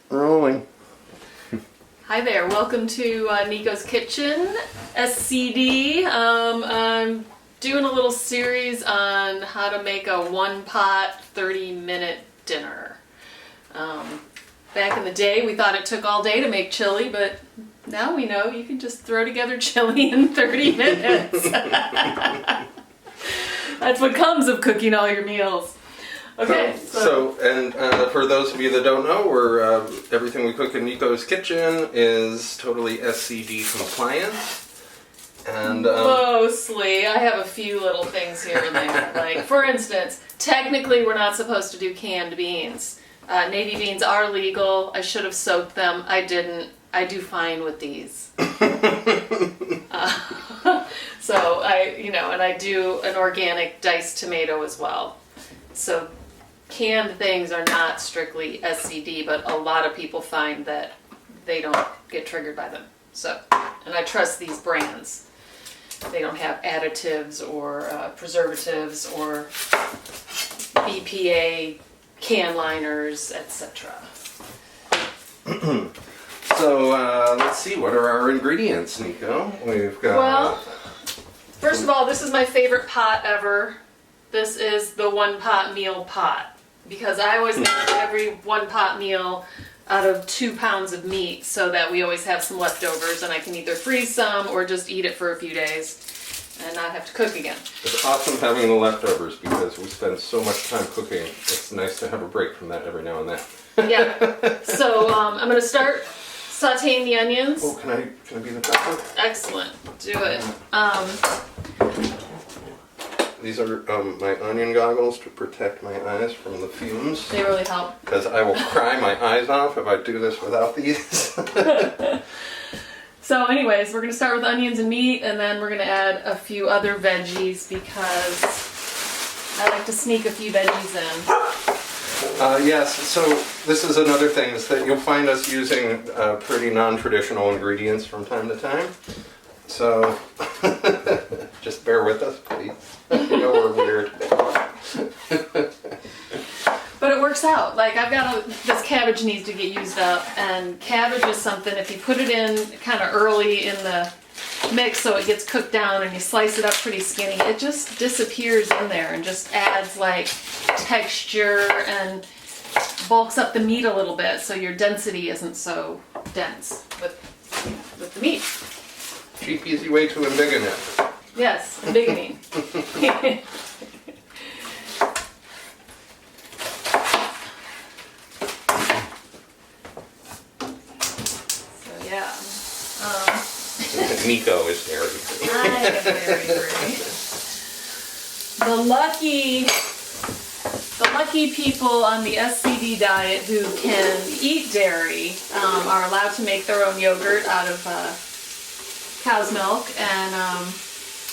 Rolling. Hi there, welcome to Nico's Kitchen, SCD. I'm doing a little series on how to make a one-pot 30-minute dinner. Back in the day, we thought it took all day to make chili, but now we know you can just throw together chili in 30 minutes. That's what comes of cooking all your meals. Okay. For those of you that don't know, everything we cook in Nico's Kitchen is totally SCD compliant. And mostly, I have a few little things here and there. Like, for instance, technically we're not supposed to do canned beans. Navy beans are legal. I should have soaked them. I didn't. I do fine with these. So and I do an organic diced tomato as well. So canned things are not strictly SCD, but a lot of people find that they don't get triggered by them. So, and I trust these brands. They don't have additives or preservatives or BPA can liners, etc. So let's see, what are our ingredients, Nico? We've got. Well, first of all, this is my favorite pot ever. This is the one-pot meal pot, because I always make every one-pot meal out of 2 pounds of meat, so that we always have some leftovers, and I can either freeze some or just eat it for a few days and not have to cook again. It's awesome having the leftovers because we spend so much time cooking. It's nice to have a break from that every now and then. Yeah. So I'm going to start sauteing the onions. Oh, can I be the pepper? Excellent. Do it. These are my onion goggles to protect my eyes from the fumes. They really help. Because I will cry my eyes off if I do this without these. So anyways, we're going to start with onions and meat, and then we're going to add a few other veggies because I like to sneak a few veggies in. Yes, so this is another thing, is that you'll find us using pretty non-traditional ingredients from time to time. So just bear with us, please. You know we're weird. But it works out. Like, I've got this cabbage needs to get used up, and cabbage is something, if you put it in kind of early in the mix so it gets cooked down and you slice it up pretty skinny, it just disappears in there and just adds like texture and bulks up the meat a little bit so your density isn't so dense with the meat. Cheap, easy way to embiggen it. Yes, embiggening. Yeah. Nico is dairy free. I am dairy free. The lucky people on the SCD diet who can eat dairy are allowed to make their own yogurt out of cow's milk, and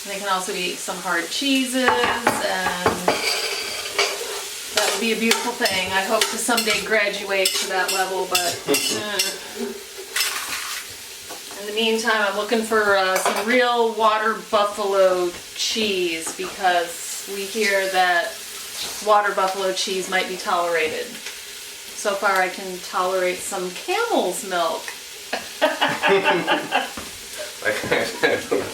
they can also eat some hard cheeses, and that would be a beautiful thing. I hope to someday graduate to that level, but in the meantime, I'm looking for some real water buffalo cheese, because we hear that water buffalo cheese might be tolerated. So far I can tolerate some camel's milk. I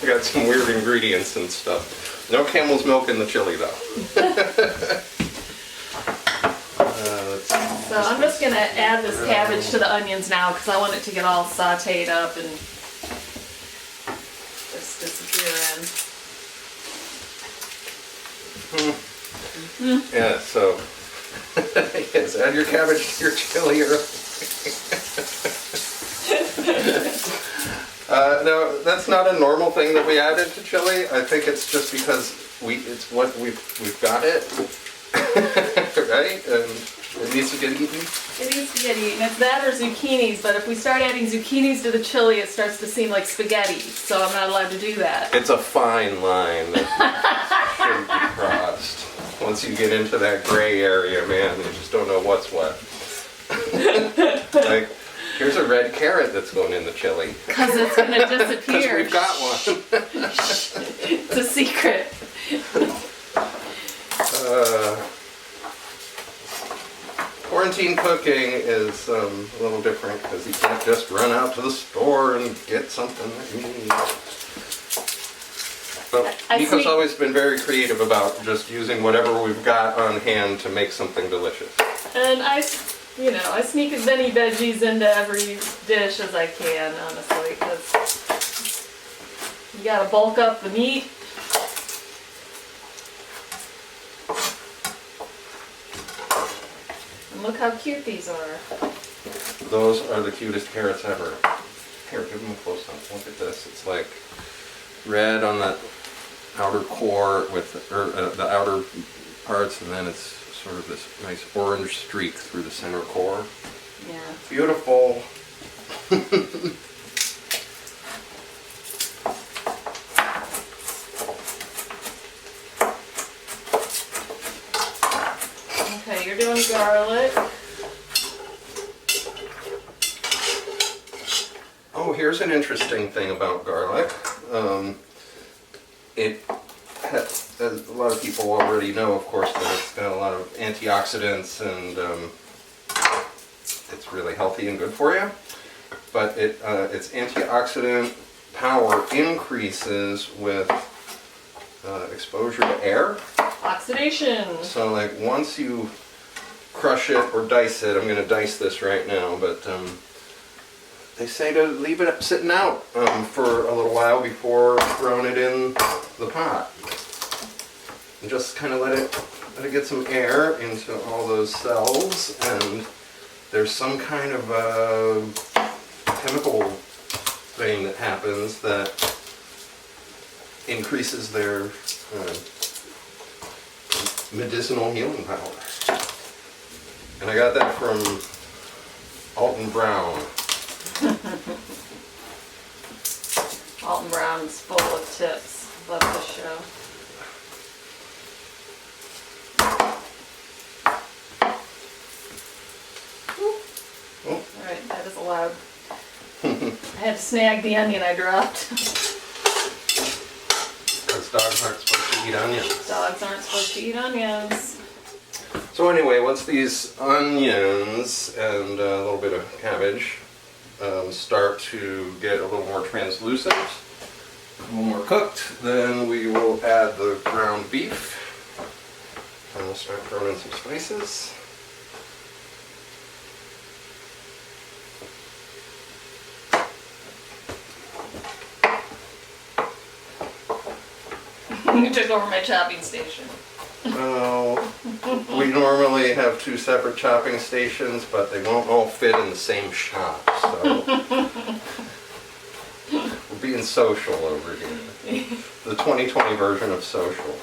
got some weird ingredients and stuff. No camel's milk in the chili though. So I'm just going to add this cabbage to the onions now, because I want it to get all sauteed up and just disappear in. Yeah, so yes, add your cabbage to your chili early. No, that's not a normal thing that we added to chili. I think it's just because it's what we've got it, right? And it needs to get eaten. It needs to get eaten. It's that or zucchinis, but if we start adding zucchinis to the chili, it starts to seem like spaghetti, so I'm not allowed to do that. It's a fine line that shouldn't be crossed. Once you get into that gray area, man, you just don't know what's what. Like, here's a red carrot that's going in the chili. Because it's going to disappear. We've got one. It's a secret. Of Quarantine cooking is a little different because you can't just run out to the store and get something that you need. But Nico's always been very creative about just using whatever we've got on hand to make something delicious. And I sneak as many veggies into every dish as I can, honestly, because you gotta bulk up the meat. And look how cute these are. Those are the cutest carrots ever. Here, give them a close up. Look at this. It's like red on the outer core with the outer parts, and then it's sort of this nice orange streak through the center core. Yeah. Beautiful. Okay, you're doing garlic. Oh, here's an interesting thing about garlic. As a lot of people already know, of course, that it's got a lot of antioxidants and it's really healthy and good for you. But its antioxidant power increases with exposure to air. Oxidation. So like once you crush it or dice it, I'm going to dice this right now, but they say to leave it sitting out for a little while before throwing it in the pot. And just kind of let it get some air into all those cells, and there's some kind of chemical thing that happens that increases their medicinal healing power. And I got that from Alton Brown. Alton Brown's full of tips. Love this show. Oh. Alright, that is allowed. I had to snag the onion I dropped. Because dogs aren't supposed to eat onions. Dogs aren't supposed to eat onions. So anyway, once these onions and a little bit of cabbage start to get a little more translucent, a little more cooked, then we will add the ground beef. And we'll start throwing in some spices. You took over my chopping station. Well, we normally have two separate chopping stations, but they won't all fit in the same shop, so we're being social over here. The 2020 version of social.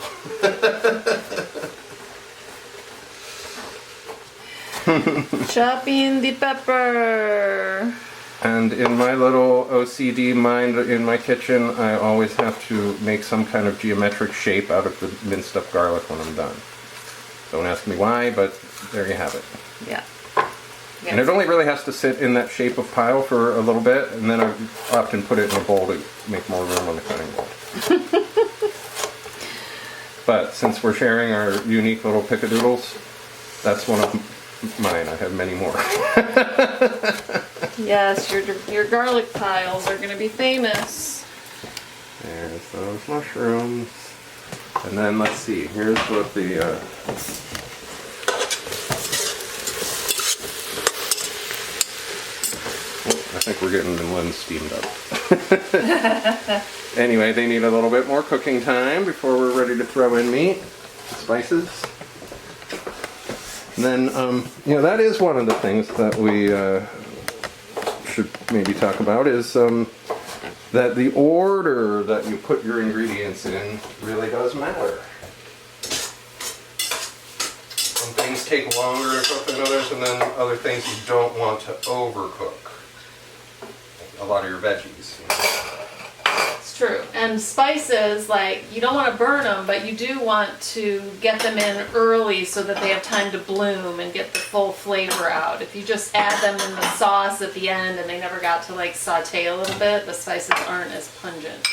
Chopping the pepper. And in my little OCD mind in my kitchen, I always have to make some kind of geometric shape out of the minced up garlic when I'm done. Don't ask me why, but there you have it. Yeah. And it only really has to sit in that shape of pile for a little bit, and then I often put it in a bowl to make more room on the cutting board. But since we're sharing our unique little pickadoodles, that's one of mine. I have many more. Yes, your garlic piles are going to be famous. There's those mushrooms. And then let's see, here's what the I think we're getting the ones steamed up. Anyway, they need a little bit more cooking time before we're ready to throw in meat, spices. And then, that is one of the things that we should maybe talk about is that the order that you put your ingredients in really does matter. Some things take longer to cook than others, and then other things you don't want to overcook. A lot of your veggies. It's true. And spices, like, you don't want to burn them, but you do want to get them in early so that they have time to bloom and get the full flavor out. If you just add them in the sauce at the end and they never got to like saute a little bit, the spices aren't as pungent.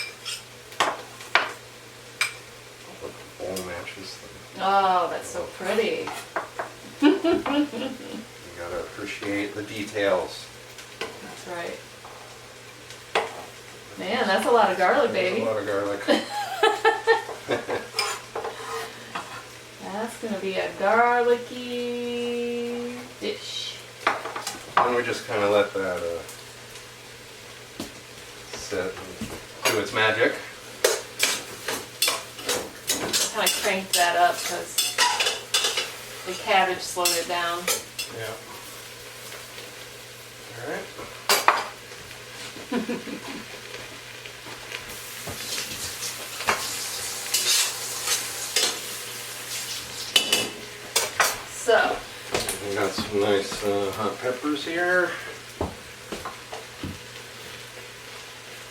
The bowl matches them. Oh, that's so pretty. Gotta appreciate the details. That's right. Man, that's a lot of garlic, baby. That's a lot of garlic. That's gonna be a garlicky dish. And we just kind of let that sit and do its magic. Kind of cranked that up because the cabbage slowed it down. Yeah. All right. So, We got some nice hot peppers here.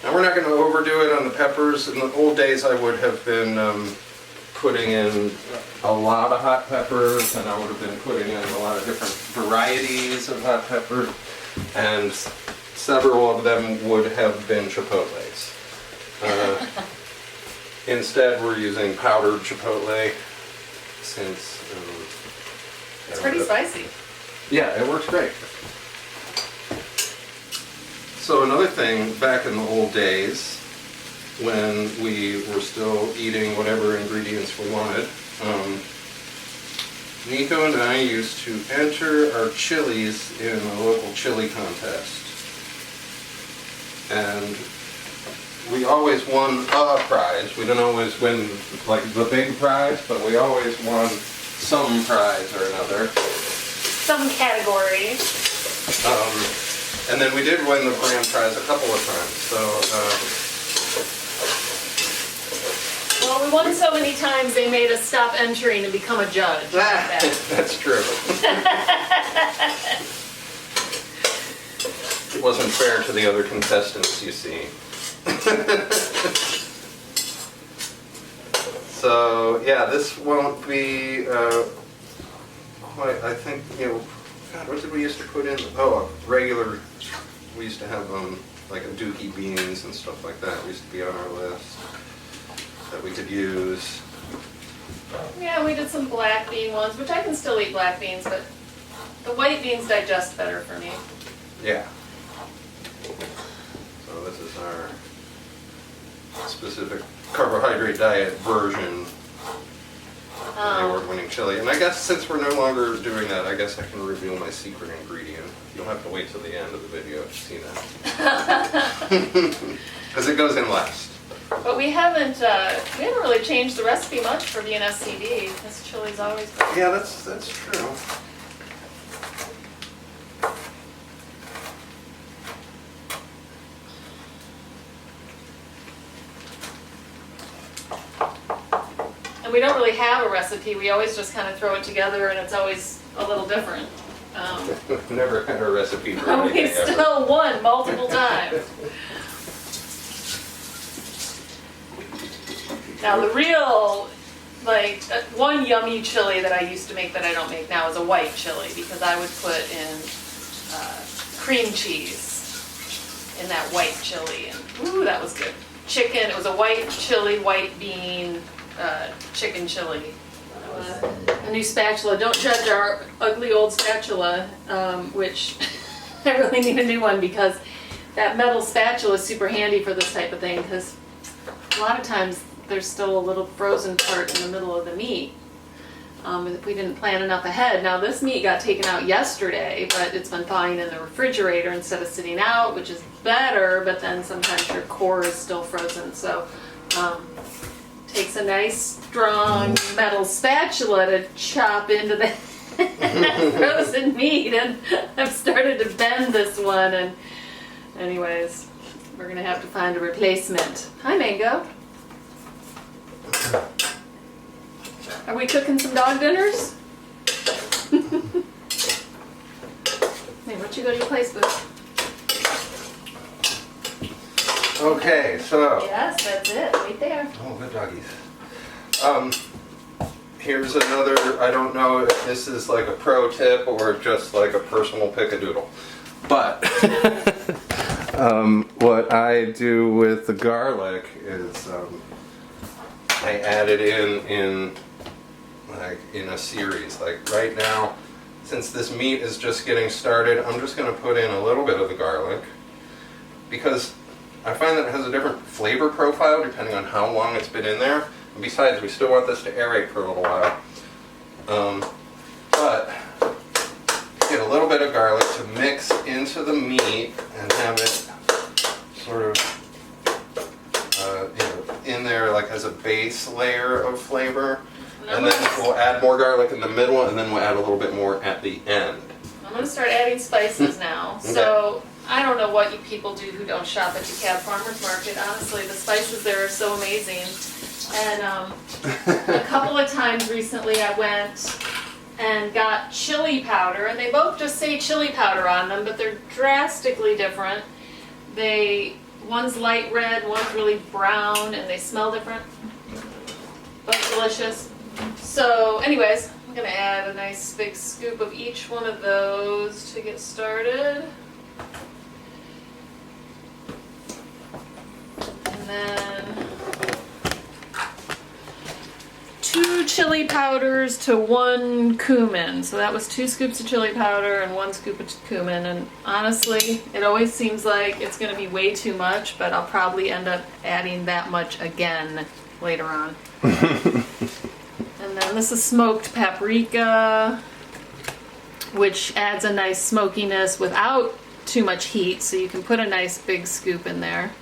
Now we're not going to overdo it on the peppers. In the old days I would have been putting in a lot of hot peppers, and I would have been putting in a lot of different varieties of hot pepper, and several of them would have been chipotles. Instead we're using powdered chipotle since it's pretty spicy. yeah, it works great. So another thing, back in the old days, when we were still eating whatever ingredients we wanted, Nico and I used to enter our chilies in a local chili contest. And we always won a prize. We didn't always win like the big prize, but we always won some prize or another. Some category. And then we did win the grand prize a couple of times. So, Well, we won so many times they made us stop entering and become a judge. that's true. It wasn't fair to the other contestants, you see. So, yeah, this won't be quite, I think, God, what did we used to put in? Oh, regular, we used to have like a dookie beans and stuff like that. Used to be on our list that we could use. Yeah, we did some black bean ones, which I can still eat black beans, but the white beans digest better for me. Yeah. So this is our specific carbohydrate diet version of the award-winning chili. And I guess since we're no longer doing that, I guess I can reveal my secret ingredient. You'll have to wait till the end of the video to see that. Because it goes in last. But we haven't really changed the recipe much for being SCD. This chili's always been. Yeah, that's true. And we don't really have a recipe. We always just kind of throw it together, and it's always a little different. Never had a recipe for But anything we ever. still won multiple times. Now the real, one yummy chili that I used to make that I don't make now is a white chili, because I would put in cream cheese in that white chili, and ooh, that was good. Chicken, it was a white chili, white bean, chicken chili. A new spatula. Don't judge our ugly old spatula, which I really need a new one, because that metal spatula is super handy for this type of thing, because a lot of times there's still a little frozen part in the middle of the meat if we didn't plan enough ahead. Now this meat got taken out yesterday, but it's been thawing in the refrigerator instead of sitting out, which is better, but then sometimes your core is still frozen. So takes a nice strong metal spatula to chop into the frozen meat, and I've started to bend this one, and anyways, we're gonna have to find a replacement. Hi, Mango. Are we cooking some dog dinners? Hey, why don't you go to your place, Boo? Okay, so. Yes, that's it, right there. Oh, good doggies. Here's another, I don't know if this is like a pro tip or just like a personal pick-a-doodle. But what I do with the garlic is I add it in a series. Like right now, since this meat is just getting started, I'm just going to put in a little bit of the garlic, because I find that it has a different flavor profile depending on how long it's been in there. And besides, we still want this to aerate for a little while. But get a little bit of garlic to mix into the meat and have it sort of in there like as a base layer of flavor. And then we'll add more garlic in the middle, and then we'll add a little bit more at the end. I'm going to start adding spices now. Okay. So I don't know what you people do who don't shop at DeKalb Farmers Market. Honestly, the spices there are so amazing. And a couple of times recently I went and got chili powder, and they both just say chili powder on them, but they're drastically different. One's light red, one's really brown, and they smell different, but delicious. So anyways, I'm gonna add a nice big scoop of each one of those to get started. And then 2 chili powders to 1 cumin. So that was 2 scoops of chili powder and 1 scoop of cumin. And honestly, it always seems like it's gonna be way too much, but I'll probably end up adding that much again later on. And then this is smoked paprika, which adds a nice smokiness without too much heat, so you can put a nice big scoop in there.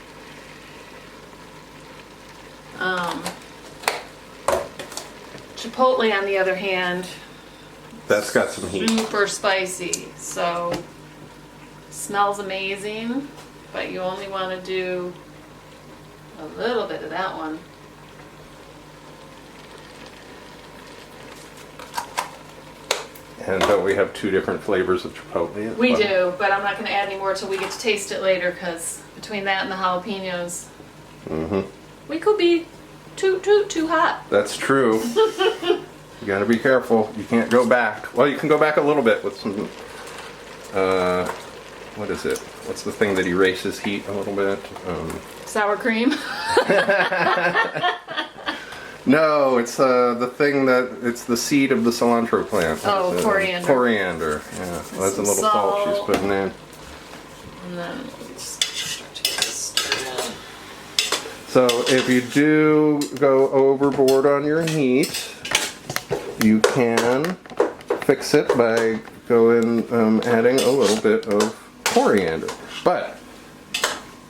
Chipotle, on the other hand, That's got some heat. super spicy, so smells amazing, but you only want to do a little bit of that one. But we have 2 different flavors of chipotle as We well. do, but I'm not going to add any more till we get to taste it later, because between that and the jalapenos, we could be too hot. That's true. You gotta be careful. You can't go back. Well, you can go back a little bit with some, what is it? What's the thing that erases heat a little bit? Sour cream. No, it's the thing it's the seed of the cilantro plant. Oh, It's, coriander. Coriander, yeah. Well, that's a Some little salt she's salt. putting in. And then we'll just start to get this started. So if you do go overboard on your heat, you can fix it by adding a little bit of coriander. But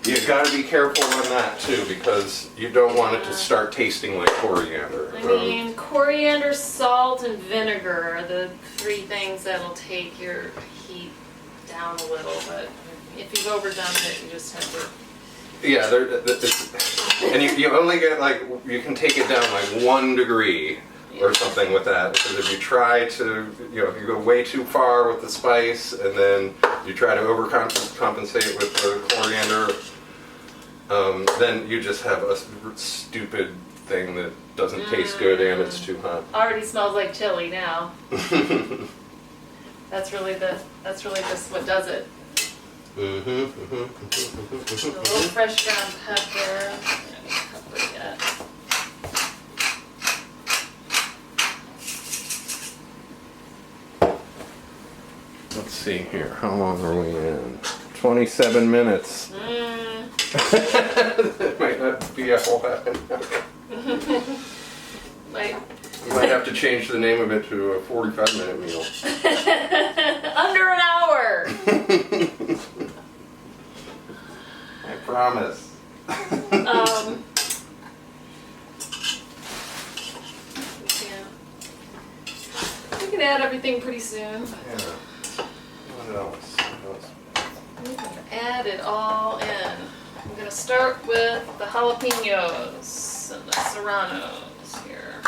you got to be careful on that too, because you don't want it to start tasting like coriander. I mean, coriander, salt, and vinegar are the 3 things that'll take your heat down a little, but if you've overdone it, you just have to... Yeah, and you only get you can take it down like 1 degree or something with that, because if you try to, if you go way too far with the spice and then you try to overcompensate with the coriander, then you just have a stupid thing that doesn't taste good and it's too hot. Already smells like chili now. That's really just what does it. A little fresh ground pepper. I don't have pepper yet. Let's see here. How long are we in? 27 minutes. It might not be a whole half an hour. You might have to change the name of it to a 45-minute meal. Under an hour. I promise. Yeah. We can add everything pretty soon. Yeah. What else? We can add it all in. I'm gonna start with the jalapenos and the serranos here.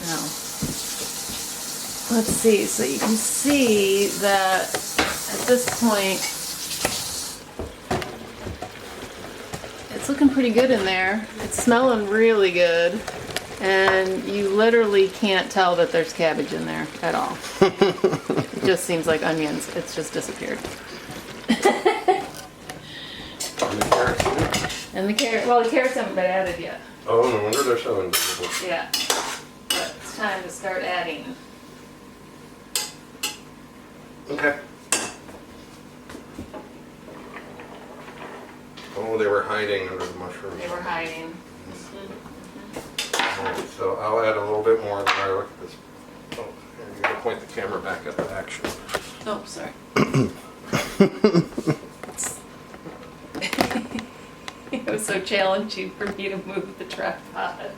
Now, let's see. So you can see that at this point, it's looking pretty good in there. It's smelling really good. And you literally can't tell that there's cabbage in there at all. It just seems like onions. It's just disappeared. And the carrots in it? And the carrots haven't been added yet. Oh, no wonder they're so invisible. Yeah. But it's time to start adding. Okay. Oh, they were hiding under the mushrooms. They were hiding. Alright, so I'll add a little bit more garlic. Oh, here, you gotta point the camera back at the action. Oh, sorry. It was so challenging for me to move the tripod.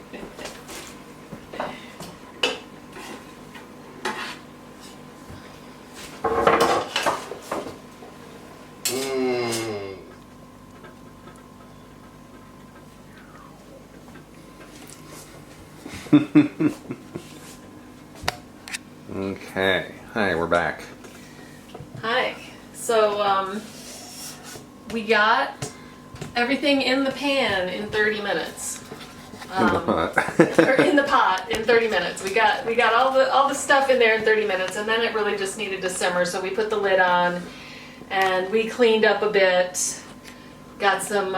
Mmm. Okay. Hi, we're back. Hi. So, we got everything in the pan in 30 minutes. Or in the pot in 30 minutes. We got all the stuff in there in 30 minutes, and then it really just needed to simmer. So we put the lid on, and we cleaned up a bit. Got some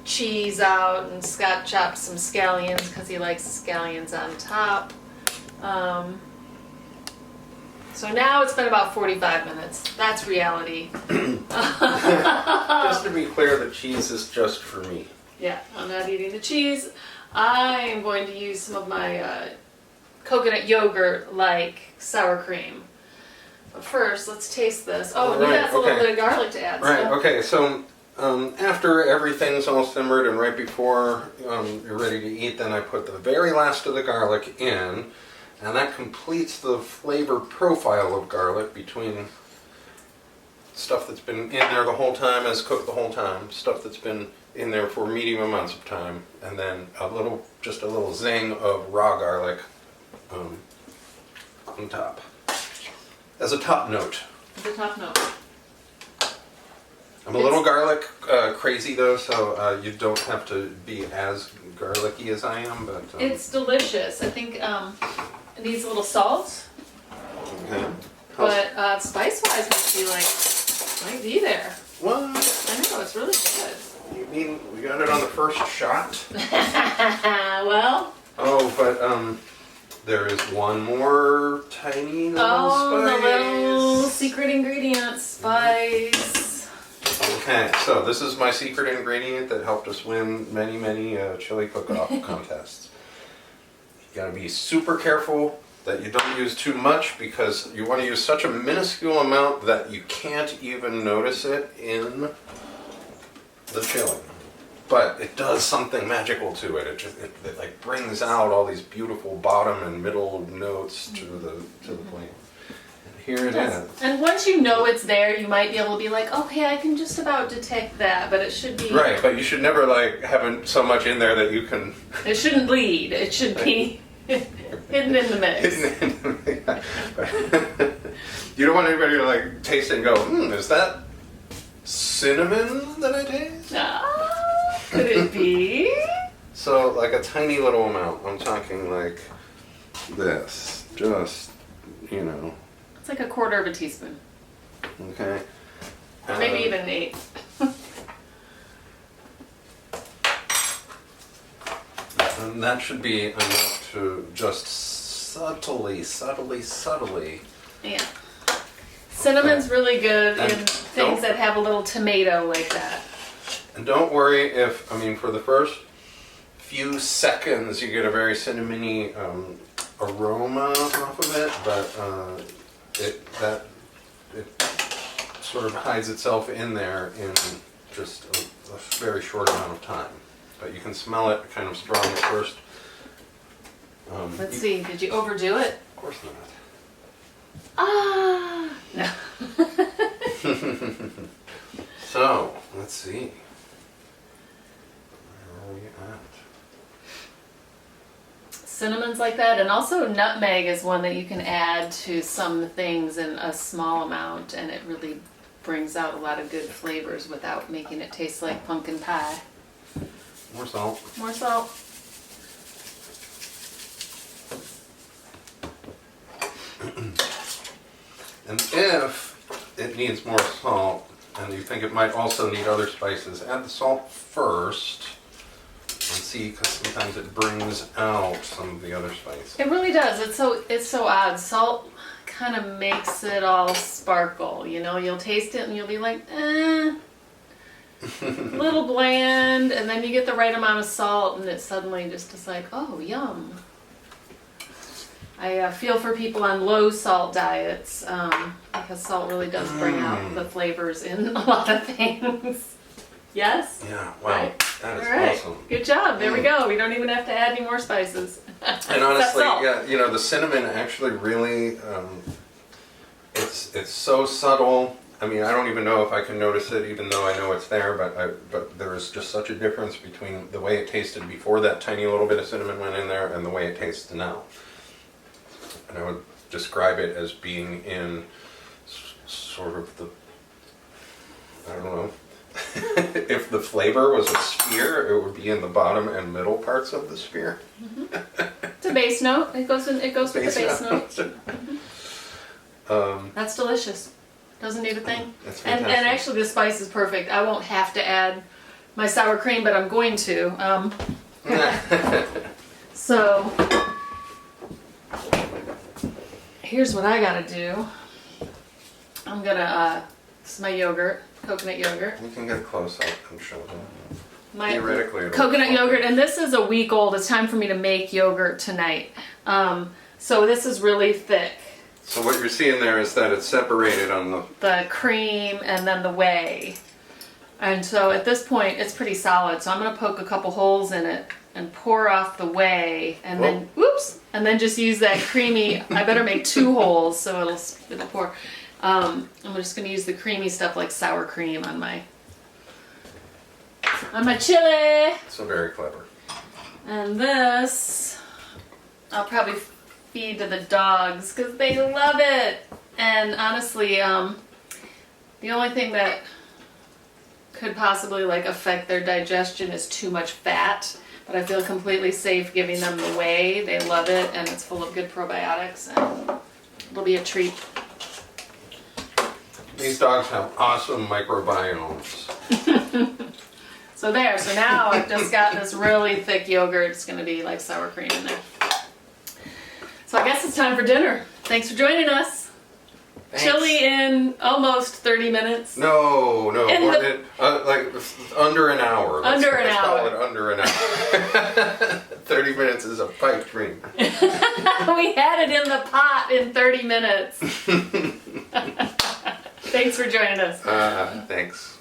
cheese out, and Scott chopped some scallions because he likes the scallions on top. So now it's been about 45 minutes. That's reality. Just to be clear, the cheese is just for me. Yeah, I'm not eating the cheese. I am going to use some of my coconut yogurt like sour cream. But first, let's taste this. Oh, and you got a little bit of garlic to add. Right, so. okay, so after everything's all simmered and right before you're ready to eat, then I put the very last of the garlic in, and that completes the flavor profile of garlic between stuff that's been in there the whole time, as cooked the whole time, stuff that's been in there for medium amounts of time, and then just a little zing of raw garlic on top. As a top note. The top note. I'm a little garlic crazy though, so you don't have to be as garlicky as I am, but... It's delicious. I think it needs a little salt, Okay. but spice-wise might be there. What? I know, it's really good. You mean we got it on the first shot? Well... Oh, but there is one more tiny little spice. The little secret ingredient, spice. Okay, so this is my secret ingredient that helped us win many, many chili cook-off contests. You gotta be super careful that you don't use too much, because you want to use such a minuscule amount that you can't even notice it in the chili. But it does something magical to it. It like brings out all these beautiful bottom and middle notes to the plate. And here it is. And once you know it's there, you might be able to be like, okay, I can just about detect that, but it should be... Right, but you should never like have so much in there that you can... It shouldn't bleed. It should be hidden in the mix. You don't want anybody to like taste it and go, is that cinnamon that I taste? Could it be? So like a tiny little amount. I'm talking like this. Just, It's like a quarter of a teaspoon. Okay. Or maybe even an eighth. And that should be enough to just subtly. Yeah. Cinnamon's really good And in things that have a little tomato like that. And don't worry if, for the first few seconds you get a very cinnamony aroma off of it, but it sort of hides itself in there in just a very short amount of time. But you can smell it kind of strong at first. Let's see, did you overdo it? Of course not. No. So, let's see. Where are we at? Cinnamon's like that, and also nutmeg is one that you can add to some things in a small amount, and it really brings out a lot of good flavors without making it taste like pumpkin pie. More salt. More salt. And if it needs more salt, and you think it might also need other spices, add the salt first. And see, because sometimes it brings out some of the other spices. It really does. It's so odd. Salt kind of makes it all sparkle. You know, you'll taste it and you'll be like, a little bland, and then you get the right amount of salt, and it's suddenly just like, oh, yum. I feel for people on low salt diets because salt really does bring out the flavors in a lot of things. Yes? Yeah, wow, Right. that is All right. awesome. Good job. There we go. We don't even have to add any more spices. And honestly, salt. yeah, you know, the cinnamon actually really, it's so subtle. I mean, I don't even know if I can notice it, even though I know it's there. But there is just such a difference between the way it tasted before that tiny little bit of cinnamon went in there, and the way it tastes now. And I would describe it as being in sort of the, I don't know. If the flavor was a sphere, it would be in the bottom and middle parts of the sphere. It's a base note. It goes with the base note. That's delicious. Doesn't need a thing. That's And fantastic. actually, the spice is perfect. I won't have to add my sour cream, but I'm going to. So here's what I gotta do. I'm gonna. This is my yogurt, coconut yogurt. You can get close up and show them. My Theoretically, it'll coconut fall. yogurt, and this is a week old. It's time for me to make yogurt tonight. So this is really thick. So what you're seeing there is that it's separated on The cream and then the whey. And so at this point, it's pretty solid. So I'm going to poke a couple holes in it and pour off the whey, and then, whoops, and then just use that creamy, I better make 2 holes so it'll pour. I'm just going to use the creamy stuff like sour cream on my chili. So very clever. And this, I'll probably feed to the dogs because they love it. And honestly, the only thing that could possibly like affect their digestion is too much fat. But I feel completely safe giving them the whey. They love it, and it's full of good probiotics, and it'll be a treat. These dogs have awesome microbiomes. So there. So now I've just got this really thick yogurt. It's going to be like sour cream in there. So I guess it's time for dinner. Thanks for joining us. Thanks. Chili in almost 30 minutes. No, In more the- than, like under an hour. Let's call hour. it under an hour. 30 minutes is a pipe dream. We had it in the pot in 30 minutes. Thanks for joining us. Thanks.